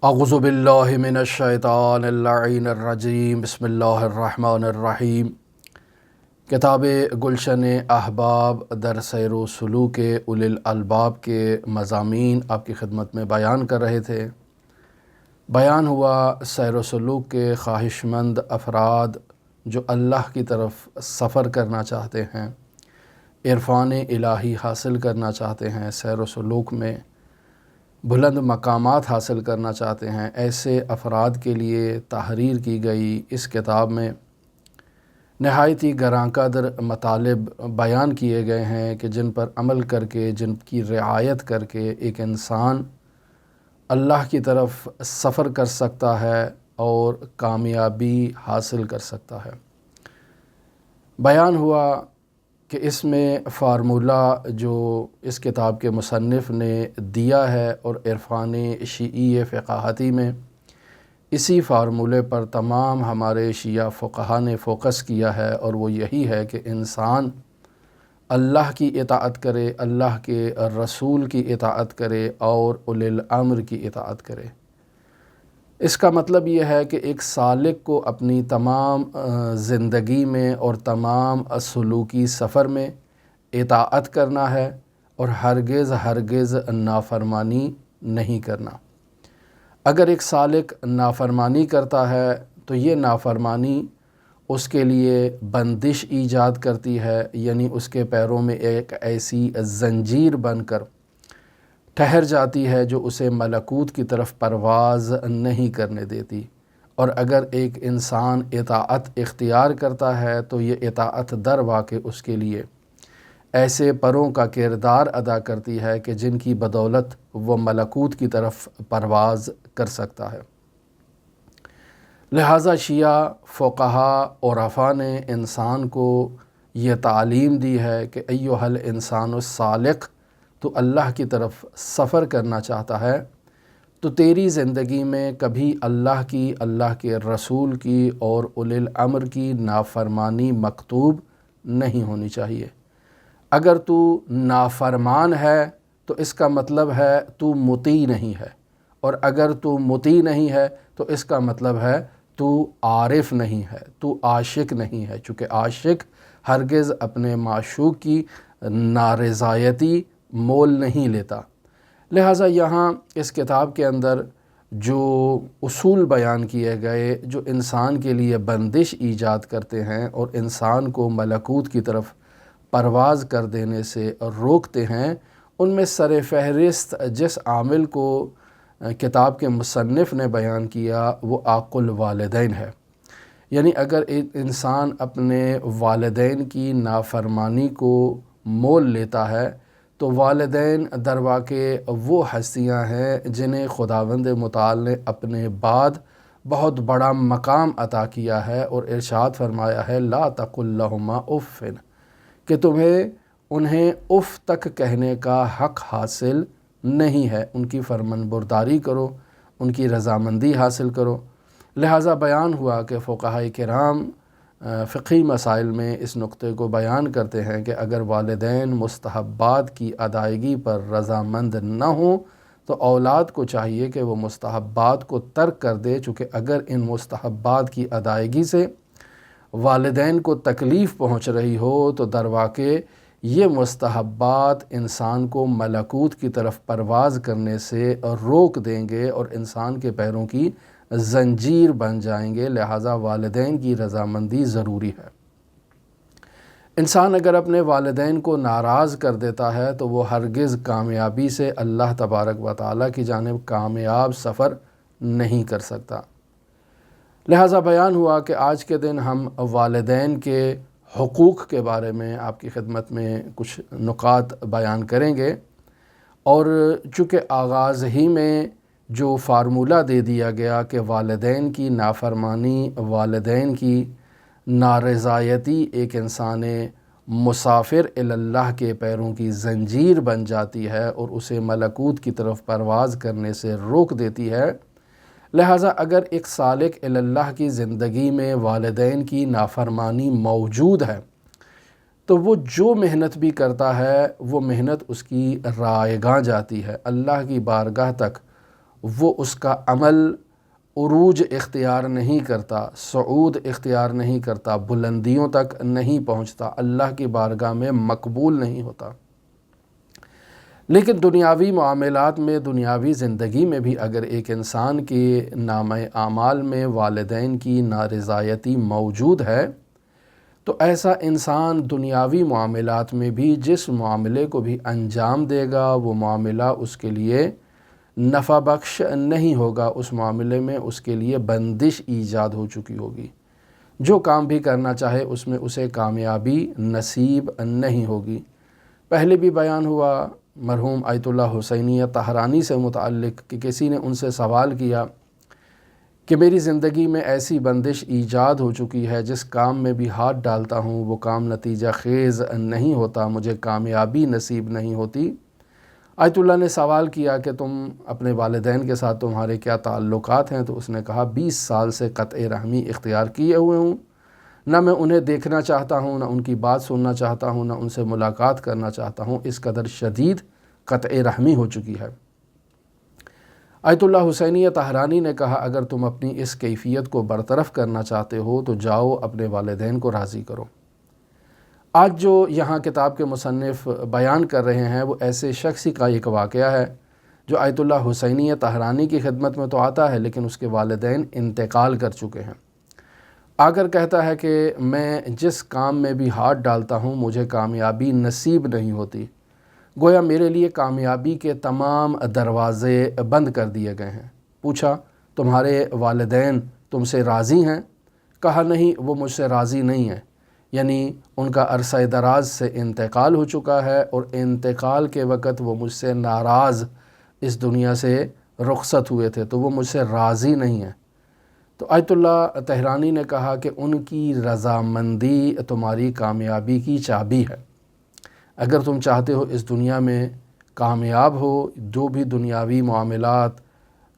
اعوذ باللہ من الشیطان اللعین الرجیم بسم اللہ الرحمن الرحیم۔ کتاب گلشن احباب در سیر و سلوک اولی الالباب کے مضامین آپ کی خدمت میں بیان کر رہے تھے۔ بیان ہوا سیر و سلوک کے خواہش مند افراد جو اللہ کی طرف سفر کرنا چاہتے ہیں، عرفان الہی حاصل کرنا چاہتے ہیں، سیر و سلوک میں بلند مقامات حاصل کرنا چاہتے ہیں، ایسے افراد کے لیے تحریر کی گئی اس کتاب میں نہایت ہی گراں قدر مطالب بیان کیے گئے ہیں کہ جن پر عمل کر کے، جن کی رعایت کر کے ایک انسان اللہ کی طرف سفر کر سکتا ہے اور کامیابی حاصل کر سکتا ہے۔ بیان ہوا کہ اس میں فارمولہ جو اس کتاب کے مصنف نے دیا ہے اور عرفان شیعی فقاہتی میں اسی فارمولے پر تمام ہمارے شیعہ فقہا نے فوکس کیا ہے، اور وہ یہی ہے کہ انسان اللہ کی اطاعت کرے، اللہ کے رسول کی اطاعت کرے اور اولی الامر کی اطاعت کرے۔ اس کا مطلب یہ ہے کہ ایک سالک کو اپنی تمام زندگی میں اور تمام سلوکی سفر میں اطاعت کرنا ہے اور ہرگز نافرمانی نہیں کرنا۔ اگر ایک سالک نافرمانی کرتا ہے تو یہ نافرمانی اس کے لیے بندش ایجاد کرتی ہے، یعنی اس کے پیروں میں ایک ایسی زنجیر بن کر ٹھہر جاتی ہے جو اسے ملکوت کی طرف پرواز نہیں کرنے دیتی۔ اور اگر ایک انسان اطاعت اختیار کرتا ہے تو یہ اطاعت در واقع اس کے لیے ایسے پروں کا کردار ادا کرتی ہے کہ جن کی بدولت وہ ملکوت کی طرف پرواز کر سکتا ہے۔ لہٰذا شیعہ فقہا عرفاء نے انسان کو یہ تعلیم دی ہے کہ ایھا الانسان السالک، تو اللہ کی طرف سفر کرنا چاہتا ہے تو تیری زندگی میں کبھی اللہ کی، اللہ کے رسول کی اور اولی الامر کی نافرمانی مکتوب نہیں ہونی چاہیے۔ اگر تو نافرمان ہے تو اس کا مطلب ہے تو مطیع نہیں ہے، اور اگر تو مطیع نہیں ہے تو اس کا مطلب ہے تو عارف نہیں ہے، تو عاشق نہیں ہے، چونکہ عاشق ہرگز اپنے معشوق کی نارضایتی مول نہیں لیتا۔ لہٰذا یہاں اس کتاب کے اندر جو اصول بیان کیے گئے جو انسان کے لیے بندش ایجاد کرتے ہیں اور انسان کو ملکوت کی طرف پرواز کر دینے سے روکتے ہیں، ان میں سر فہرست جس عامل کو کتاب کے مصنف نے بیان کیا وہ عاق الوالدین ہے۔ یعنی اگر ایک انسان اپنے والدین کی نافرمانی کو مول لیتا ہے تو والدین در واقع وہ ہستیاں ہیں جنہیں خداوند متعال نے اپنے بعد بہت بڑا مقام عطا کیا ہے، اور ارشاد فرمایا ہے لا تقل لہما اف، کہ تمہیں انہیں اف تک کہنے کا حق حاصل نہیں ہے، ان کی فرمان برداری کرو، ان کی رضامندی حاصل کرو۔ لہٰذا بیان ہوا کہ فقہاء کرام فقہی مسائل میں اس نقطے کو بیان کرتے ہیں کہ اگر والدین مستحبات کی ادائیگی پر رضامند نہ ہوں تو اولاد کو چاہیے کہ وہ مستحبات کو ترک کر دے، چونکہ اگر ان مستحبات کی ادائیگی سے والدین کو تکلیف پہنچ رہی ہو تو در واقع یہ مستحبات انسان کو ملکوت کی طرف پرواز کرنے سے روک دیں گے اور انسان کے پیروں کی زنجیر بن جائیں گے۔ لہٰذا والدین کی رضامندی ضروری ہے۔ انسان اگر اپنے والدین کو ناراض کر دیتا ہے تو وہ ہرگز کامیابی سے اللہ تبارک و تعالیٰ کی جانب کامیاب سفر نہیں کر سکتا۔ لہٰذا بیان ہوا کہ آج کے دن ہم والدین کے حقوق کے بارے میں آپ کی خدمت میں کچھ نکات بیان کریں گے، اور چونکہ آغاز ہی میں جو فارمولہ دے دیا گیا کہ والدین کی نافرمانی، والدین کی نارضایتی ایک انسان مسافر اللہ کے پیروں کی زنجیر بن جاتی ہے اور اسے ملکوت کی طرف پرواز کرنے سے روک دیتی ہے، لہٰذا اگر ایک سالک اللہ کی زندگی میں والدین کی نافرمانی موجود ہے تو وہ جو محنت بھی کرتا ہے وہ محنت اس کی رائگاں جاتی ہے، اللہ کی بارگاہ تک وہ اس کا عمل عروج اختیار نہیں کرتا، صعود اختیار نہیں کرتا، بلندیوں تک نہیں پہنچتا، اللہ کی بارگاہ میں مقبول نہیں ہوتا۔ لیکن دنیاوی معاملات میں، دنیاوی زندگی میں بھی اگر ایک انسان کے نامہ اعمال میں والدین کی نارضایتی موجود ہے تو ایسا انسان دنیاوی معاملات میں بھی جس معاملے کو بھی انجام دے گا وہ معاملہ اس کے لیے نفع بخش نہیں ہوگا، اس معاملے میں اس کے لیے بندش ایجاد ہو چکی ہوگی، جو کام بھی کرنا چاہے اس میں اسے کامیابی نصیب نہیں ہوگی۔ پہلے بھی بیان ہوا مرحوم آیت اللہ حسینیہ طہرانی سے متعلق کہ کسی نے ان سے سوال کیا کہ میری زندگی میں ایسی بندش ایجاد ہو چکی ہے، جس کام میں بھی ہاتھ ڈالتا ہوں وہ کام نتیجہ خیز نہیں ہوتا، مجھے کامیابی نصیب نہیں ہوتی۔ آیت اللہ نے سوال کیا کہ تم اپنے والدین کے ساتھ تمہارے کیا تعلقات ہیں؟ تو اس نے کہا 20 سال سے قطع رحمی اختیار کیے ہوئے ہوں، نہ میں انہیں دیکھنا چاہتا ہوں، نہ ان کی بات سننا چاہتا ہوں، نہ ان سے ملاقات کرنا چاہتا ہوں، اس قدر شدید قطع رحمی ہو چکی ہے۔ آیت اللہ حسینیہ طہرانی نے کہا اگر تم اپنی اس کیفیت کو برطرف کرنا چاہتے ہو تو جاؤ اپنے والدین کو راضی کرو۔ آج جو یہاں کتاب کے مصنف بیان کر رہے ہیں وہ ایسے شخصی کا ایک واقعہ ہے جو آیت اللہ حسینیہ طہرانی کی خدمت میں تو آتا ہے لیکن اس کے والدین انتقال کر چکے ہیں۔ آ کر کہتا ہے کہ میں جس کام میں بھی ہاتھ ڈالتا ہوں مجھے کامیابی نصیب نہیں ہوتی، گویا میرے لیے کامیابی کے تمام دروازے بند کر دیے گئے ہیں۔ پوچھا تمہارے والدین تم سے راضی ہیں؟ کہا نہیں، وہ مجھ سے راضی نہیں ہیں، یعنی ان کا عرصہ دراز سے انتقال ہو چکا ہے اور انتقال کے وقت وہ مجھ سے ناراض اس دنیا سے رخصت ہوئے تھے تو وہ مجھ سے راضی نہیں ہیں۔ تو آیت اللہ طہرانی نے کہا کہ ان کی رضامندی تمہاری کامیابی کی چابی ہے۔ اگر تم چاہتے ہو اس دنیا میں کامیاب ہو، جو بھی دنیاوی معاملات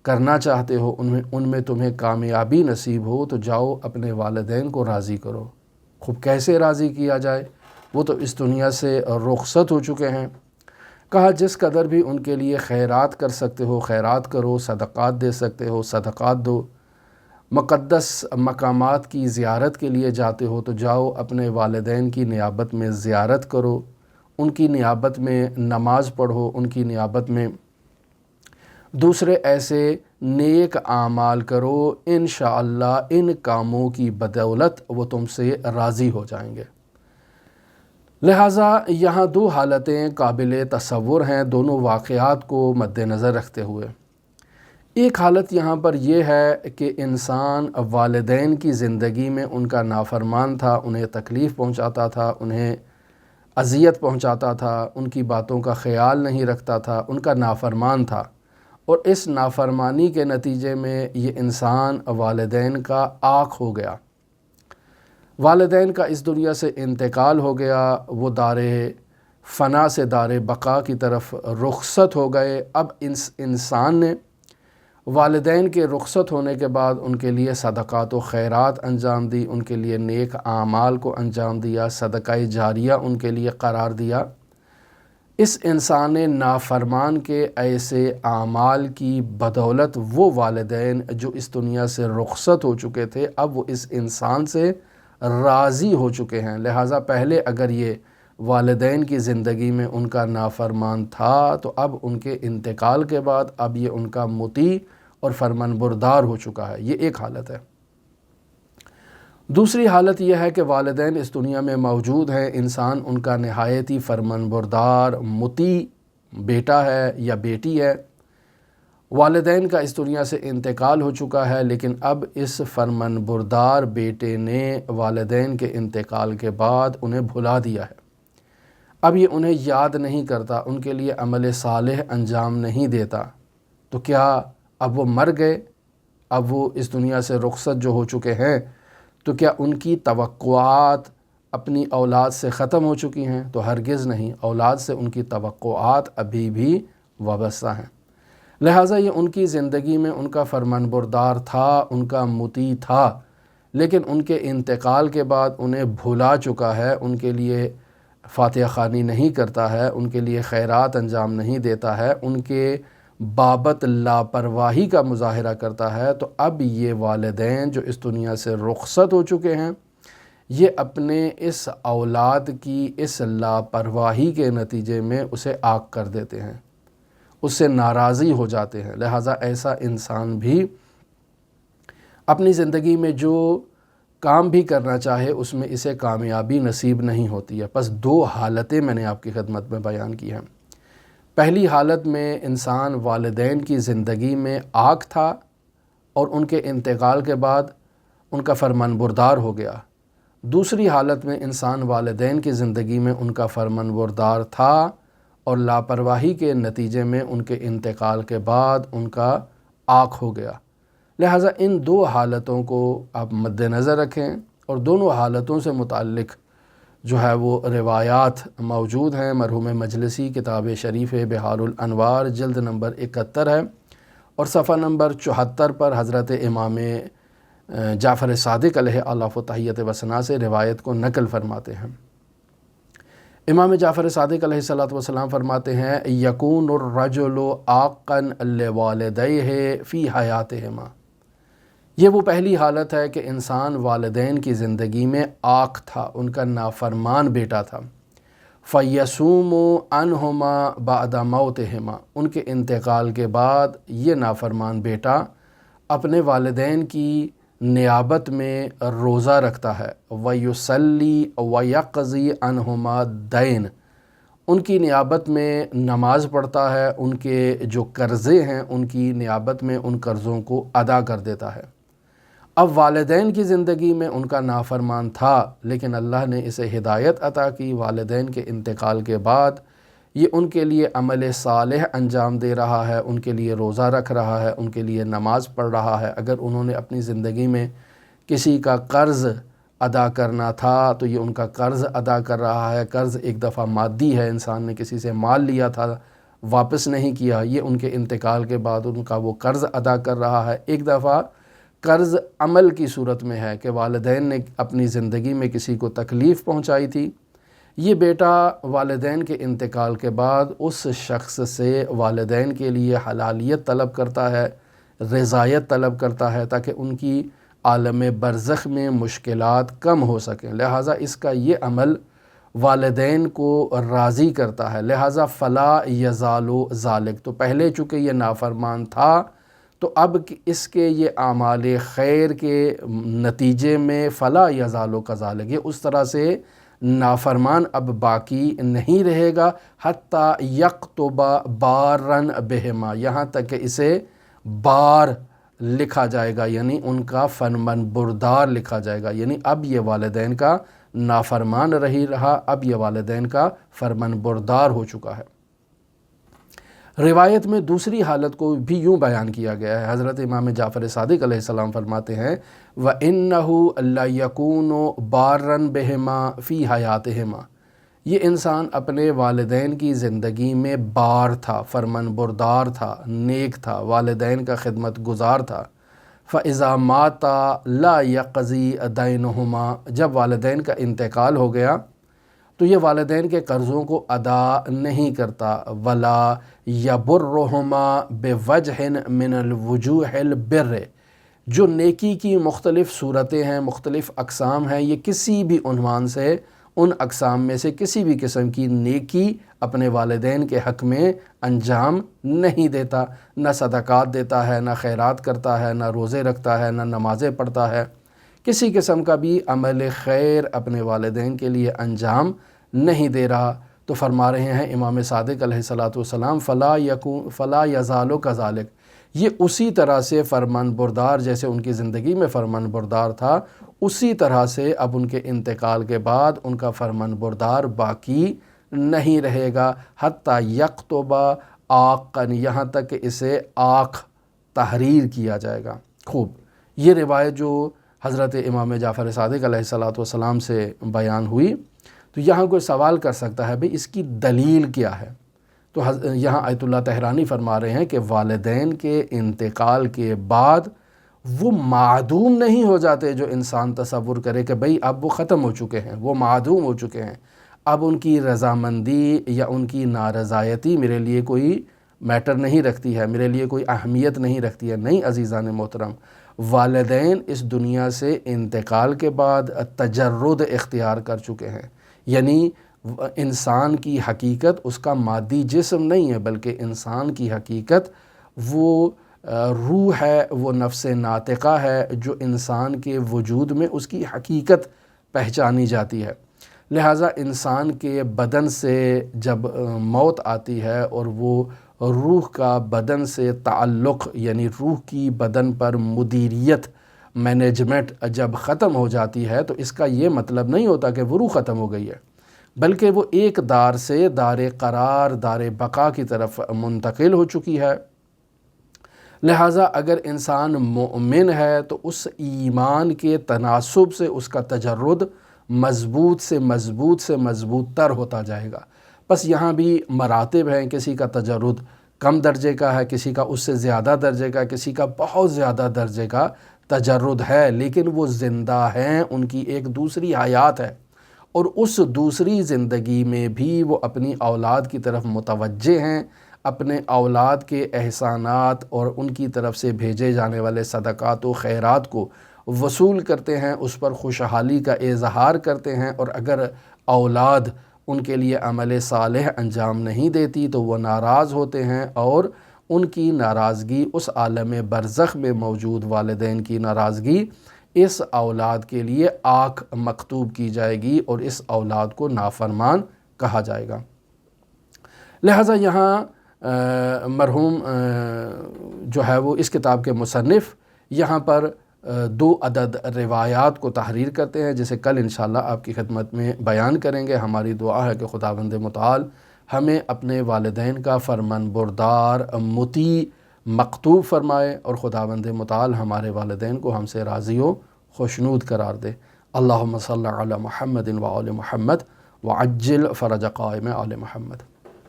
کرنا چاہتے ہو ان میں تمہیں کامیابی نصیب ہو تو جاؤ اپنے والدین کو راضی کرو۔ خوب کیسے راضی کیا جائے؟ وہ تو اس دنیا سے رخصت ہو چکے ہیں۔ کہا جس قدر بھی ان کے لیے خیرات کر سکتے ہو خیرات کرو، صدقات دے سکتے ہو صدقات دو، مقدس مقامات کی زیارت کے لیے جاتے ہو تو جاؤ اپنے والدین کی نیابت میں زیارت کرو، ان کی نیابت میں نماز پڑھو، ان کی نیابت میں دوسرے ایسے نیک اعمال کرو، انشاءاللہ ان کاموں کی بدولت وہ تم سے راضی ہو جائیں گے۔ لہٰذا یہاں دو حالتیں قابل تصور ہیں دونوں واقعات کو مد نظر رکھتے ہوئے۔ ایک حالت یہاں پر یہ ہے کہ انسان والدین کی زندگی میں ان کا نافرمان تھا، انہیں تکلیف پہنچاتا تھا، انہیں اذیت پہنچاتا تھا، ان کی باتوں کا خیال نہیں رکھتا تھا، ان کا نافرمان تھا، اور اس نافرمانی کے نتیجے میں یہ انسان والدین کا عاق ہو گیا، والدین کا اس دنیا سے انتقال ہو گیا، وہ دار فنا سے دار بقا کی طرف رخصت ہو گئے۔ اب انسان نے والدین کے رخصت ہونے کے بعد ان کے لیے صدقات و خیرات انجام دی، ان کے لیے نیک اعمال کو انجام دیا، صدقہ جاریہ ان کے لیے قرار دیا۔ اس انسان نافرمان کے ایسے اعمال کی بدولت وہ والدین جو اس دنیا سے رخصت ہو چکے تھے اب وہ اس انسان سے راضی ہو چکے ہیں۔ لہٰذا پہلے اگر یہ والدین کی زندگی میں ان کا نافرمان تھا تو اب ان کے انتقال کے بعد اب یہ ان کا مطیع اور فرمان بردار ہو چکا ہے۔ یہ ایک حالت ہے۔ دوسری حالت یہ ہے کہ والدین اس دنیا میں موجود ہیں، انسان ان کا نہایتی فرمان بردار مطیع بیٹا ہے یا بیٹی ہے، والدین کا اس دنیا سے انتقال ہو چکا ہے لیکن اب اس فرمان بردار بیٹے نے والدین کے انتقال کے بعد انہیں بھلا دیا ہے، اب یہ انہیں یاد نہیں کرتا، ان کے لیے عمل صالح انجام نہیں دیتا۔ تو کیا اب وہ مر گئے؟ اب وہ اس دنیا سے رخصت جو ہو چکے ہیں تو کیا ان کی توقعات اپنی اولاد سے ختم ہو چکی ہیں؟ تو ہرگز نہیں، اولاد سے ان کی توقعات ابھی بھی وابستہ ہیں۔ لہٰذا یہ ان کی زندگی میں ان کا فرمان بردار تھا، ان کا مطیع تھا، لیکن ان کے انتقال کے بعد انہیں بھلا چکا ہے، ان کے لیے فاتحہ خوانی نہیں کرتا ہے، ان کے لیے خیرات انجام نہیں دیتا ہے، ان کے بابت لاپرواہی کا مظاہرہ کرتا ہے، تو اب یہ والدین جو اس دنیا سے رخصت ہو چکے ہیں، یہ اپنے اس اولاد کی اس لاپرواہی کے نتیجے میں اسے عاق کر دیتے ہیں، اس سے ناراضی ہو جاتے ہیں۔ لہٰذا ایسا انسان بھی اپنی زندگی میں جو کام بھی کرنا چاہے اس میں اسے کامیابی نصیب نہیں ہوتی ہے۔ پس دو حالتیں میں نے آپ کی خدمت میں بیان کی ہیں۔ پہلی حالت میں انسان والدین کی زندگی میں عاق تھا اور ان کے انتقال کے بعد ان کا فرمان بردار ہو گیا۔ دوسری حالت میں انسان والدین کی زندگی میں ان کا فرمان بردار تھا اور لاپرواہی کے نتیجے میں ان کے انتقال کے بعد ان کا عاق ہو گیا۔ لہٰذا ان دو حالتوں کو آپ مد نظر رکھیں، اور دونوں حالتوں سے متعلق جو ہے وہ روایات موجود ہیں۔ مرحوم مجلسی کتاب شریف بحار الانوار جلد نمبر 71 ہے، اور صفحہ نمبر 74 پر حضرت امام جعفر صادق علیہ الاف و تحیت و ثنا سے روایت کو نقل فرماتے ہیں۔ امام جعفر صادق علیہ الصلوۃ والسلام فرماتے ہیں یکون الرجل عاقا لوالدیہ فی حیاتہما، یہ وہ پہلی حالت ہے کہ انسان والدین کی زندگی میں عاق تھا، ان کا نافرمان بیٹا تھا۔ فیصوم عنہما بعد موتہما، ان کے انتقال کے بعد یہ نافرمان بیٹا اپنے والدین کی نیابت میں روزہ رکھتا ہے۔ ویصلی ویقضی عنہما الدین، ان کی نیابت میں نماز پڑھتا ہے، ان کے جو قرضے ہیں ان کی نیابت میں ان قرضوں کو ادا کر دیتا ہے۔ اب والدین کی زندگی میں ان کا نافرمان تھا، لیکن اللہ نے اسے ہدایت عطا کی، والدین کے انتقال کے بعد یہ ان کے لیے عمل صالح انجام دے رہا ہے، ان کے لیے روزہ رکھ رہا ہے، ان کے لیے نماز پڑھ رہا ہے۔ اگر انہوں نے اپنی زندگی میں کسی کا قرض ادا کرنا تھا تو یہ ان کا قرض ادا کر رہا ہے۔ قرض ایک دفعہ مادی ہے، انسان نے کسی سے مال لیا تھا واپس نہیں کیا، یہ ان کے انتقال کے بعد ان کا وہ قرض ادا کر رہا ہے۔ ایک دفعہ قرض عمل کی صورت میں ہے کہ والدین نے اپنی زندگی میں کسی کو تکلیف پہنچائی تھی، یہ بیٹا والدین کے انتقال کے بعد اس شخص سے والدین کے لیے حلالیت طلب کرتا ہے، رضایت طلب کرتا ہے، تاکہ ان کی عالم برزخ میں مشکلات کم ہو سکیں۔ لہٰذا اس کا یہ عمل والدین کو راضی کرتا ہے۔ لہٰذا فلا یزال ذالک، تو پہلے چونکہ یہ نافرمان تھا تو اب اس کے یہ اعمال خیر کے نتیجے میں فلا یزال کذالک، یہ اس طرح سے نافرمان اب باقی نہیں رہے گا، حتیٰ یکتب بارا بہما، یہاں تک کہ اسے بار لکھا جائے گا، یعنی ان کا فرمان بردار لکھا جائے گا۔ یعنی اب یہ والدین کا نافرمان نہیں رہا، اب یہ والدین کا فرمان بردار ہو چکا ہے۔ روایت میں دوسری حالت کو بھی یوں بیان کیا گیا ہے۔ حضرت امام جعفر صادق علیہ السلام فرماتے ہیں وَإِنَّهُ لَيَكُونُ بَارًا بِهِمَا فِي حَيَاتِهِمَا، یہ انسان اپنے والدین کی زندگی میں بار تھا، فرمان بردار تھا، نیک تھا، والدین کا خدمت گزار تھا۔ فَإِذَا مَاتَ لَا يَقْضِي دَيْنُهُمَا، جب والدین کا انتقال ہو گیا تو یہ والدین کے قرضوں کو ادا نہیں کرتا۔ وَلَا يَبُرُّهُمَا بِوَجْهٍ مِّنَ الْوُجُوهِ الْبِرِّ، جو نیکی کی مختلف صورتیں ہیں، مختلف اقسام ہیں، یہ کسی بھی عنوان سے ان اقسام میں سے کسی بھی قسم کی نیکی اپنے والدین کے حق میں انجام نہیں دیتا، نہ صدقات دیتا ہے، نہ خیرات کرتا ہے، نہ روزے رکھتا ہے، نہ نمازیں پڑھتا ہے، کسی قسم کا بھی عمل خیر اپنے والدین کے لیے انجام نہیں دے رہا۔ تو فرما رہے ہیں امام صادق علیہ الصلوۃ والسلام فلا یزال کذالک، یہ اسی طرح سے فرمان بردار جیسے ان کی زندگی میں فرمان بردار تھا، اسی طرح سے اب ان کے انتقال کے بعد ان کا فرمان بردار باقی نہیں رہے گا، حتیٰ یکتب عاقا، یہاں تک کہ اسے عاق تحریر کیا جائے گا۔ خوب، یہ روایت جو حضرت امام جعفر صادق علیہ الصلوۃ والسلام سے بیان ہوئی، تو یہاں کوئی سوال کر سکتا ہے بھئی اس کی دلیل کیا ہے؟ تو یہاں آیت اللہ طہرانی فرما رہے ہیں کہ والدین کے انتقال کے بعد وہ معدوم نہیں ہو جاتے جو انسان تصور کرے کہ بھئی اب وہ ختم ہو چکے ہیں، وہ معدوم ہو چکے ہیں، اب ان کی رضامندی یا ان کی نارضایتی میرے لیے کوئی میٹر نہیں رکھتی ہے، میرے لیے کوئی اہمیت نہیں رکھتی ہے۔ نہیں عزیزان محترم، والدین اس دنیا سے انتقال کے بعد تجرد اختیار کر چکے ہیں، یعنی انسان کی حقیقت اس کا مادی جسم نہیں ہے، بلکہ انسان کی حقیقت وہ روح ہے، وہ نفس ناطقہ ہے جو انسان کے وجود میں اس کی حقیقت پہچانی جاتی ہے۔ لہٰذا انسان کے بدن سے جب موت آتی ہے اور وہ روح کا بدن سے تعلق، یعنی روح کی بدن پر مدیریت، مینجمنٹ جب ختم ہو جاتی ہے، تو اس کا یہ مطلب نہیں ہوتا کہ وہ روح ختم ہو گئی ہے، بلکہ وہ ایک دار سے دار قرار، دار بقا کی طرف منتقل ہو چکی ہے۔ لہٰذا اگر انسان مومن ہے تو اس ایمان کے تناسب سے اس کا تجرد مضبوط سے مضبوط تر ہوتا جائے گا۔ بس یہاں بھی مراتب ہیں، کسی کا تجرد کم درجے کا ہے، کسی کا اس سے زیادہ درجے کا، کسی کا بہت زیادہ درجے کا تجرد ہے، لیکن وہ زندہ ہیں، ان کی ایک دوسری حیات ہے، اور اس دوسری زندگی میں بھی وہ اپنی اولاد کی طرف متوجہ ہیں، اپنے اولاد کے احسانات اور ان کی طرف سے بھیجے جانے والے صدقات و خیرات کو وصول کرتے ہیں، اس پر خوشحالی کا اظہار کرتے ہیں، اور اگر اولاد ان کے لیے عمل صالح انجام نہیں دیتی تو وہ ناراض ہوتے ہیں، اور ان کی ناراضگی اس عالم برزخ میں موجود والدین کی ناراضگی اس اولاد کے لیے آگ مکتوب کی جائے گی، اور اس اولاد کو نافرمان کہا جائے گا۔ لہٰذا یہاں مرحوم جو ہے وہ اس کتاب کے مصنف یہاں پر 2 عدد روایات کو تحریر کرتے ہیں، جسے کل انشاءاللہ آپ کی خدمت میں بیان کریں گے۔ ہماری دعا ہے کہ خداوند متعال ہمیں اپنے والدین کا فرمان بردار، مطیع مکتوب فرمائے، اور خداوند متعال ہمارے والدین کو ہم سے راضی و خوشنود قرار دے۔ اللہم صلی علی محمد و آل محمد وعجل فرج قائم آل محمد۔